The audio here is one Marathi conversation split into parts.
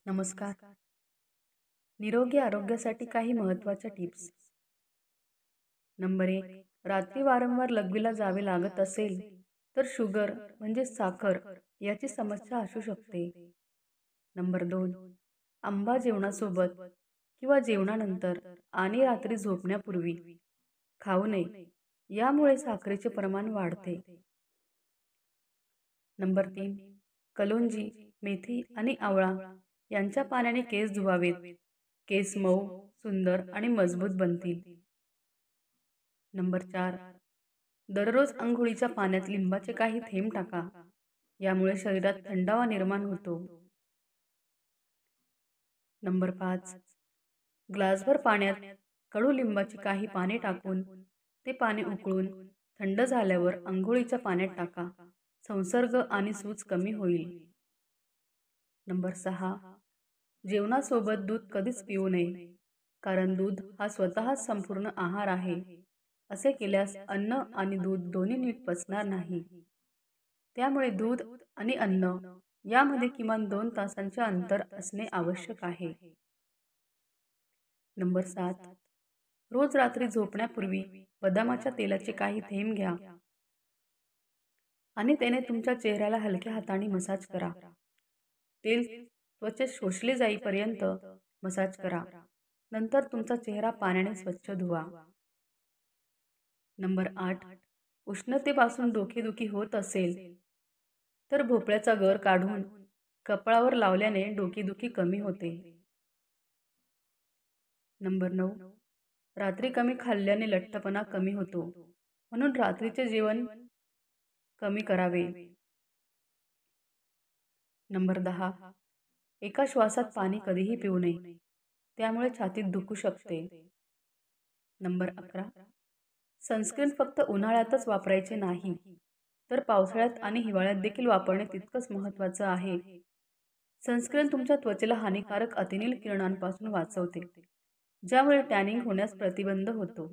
नमस्कार. निरोगी आरोग्यासाठी काही महत्त्वाच्या टिप्स. नंबर 1. रात्री वारंवार लघवीला जावे लागत असेल तर शुगर म्हणजे साखर याची समस्या असू शकते. नंबर 2. आंबा जेवणासोबत किंवा जेवणानंतर आणि रात्री झोपण्यापूर्वी खाऊ नये. यामुळे साखरेचे प्रमाण वाढते. नंबर 3. कलोंजी, मेथी आणि आवळा यांच्या पाण्याने केस धुवावेत. केस मऊ, सुंदर आणि मजबूत बनतील. नंबर 4. दररोज अंघोळीच्या पाण्यात लिंबाचे काही थेंब टाका. यामुळे शरीरात थंडावा निर्माण होतो. नंबर 5. ग्लासभर पाण्यात कडुलिंबाची काही पाने टाकून ते पाणी उकळून थंड झाल्यावर अंघोळीच्या पाण्यात टाका. संसर्ग आणि सूज कमी होईल. नंबर 6. जेवणासोबत दूध कधीच पिऊ नये, कारण दूध हा स्वतःच संपूर्ण आहार आहे. असे केल्यास अन्न आणि दूध दोन्ही नीट पचणार नाही. त्यामुळे दूध आणि अन्न यामध्ये किमान 2 तासांचे अंतर असणे आवश्यक आहे. नंबर 7. रोज रात्री झोपण्यापूर्वी बदामाच्या तेलाचे काही थेंब घ्या आणि त्याने तुमच्या चेहऱ्याला हलक्या हाताने मसाज करा. तेल त्वचेत शोषले जाईपर्यंत मसाज करा. नंतर तुमचा चेहरा पाण्याने स्वच्छ धुवा. नंबर 8. उष्णतेपासून डोकेदुखी होत असेल तर भोपळ्याचा गर काढून कपाळावर लावल्याने डोकेदुखी कमी होते. नंबर 9. रात्री कमी खाल्ल्याने लठ्ठपणा कमी होतो, म्हणून रात्रीचे जेवण कमी करावे. नंबर 10. एका श्वासात पाणी कधीही पिऊ नये, त्यामुळे छातीत दुखू शकते. नंबर 11. सनस्क्रीन फक्त उन्हाळ्यातच वापरायचे नाही, तर पावसाळ्यात आणि हिवाळ्यात देखील वापरणे तितकंच महत्त्वाचं आहे. सनस्क्रीन तुमच्या त्वचेला हानिकारक अतिनील किरणांपासून वाचवते, ज्यामुळे टॅनिंग होण्यास प्रतिबंध होतो.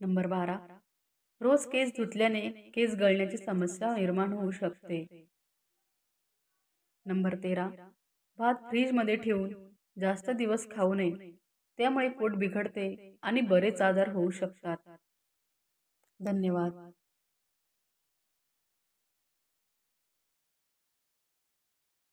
नंबर 12. रोज केस धुतल्याने केस गळण्याची समस्या निर्माण होऊ शकते. नंबर 13. भात फ्रीजमध्ये ठेवून जास्त दिवस खाऊ नये, त्यामुळे पोट बिघडते आणि बरेच आजार होऊ शकतात. धन्यवाद.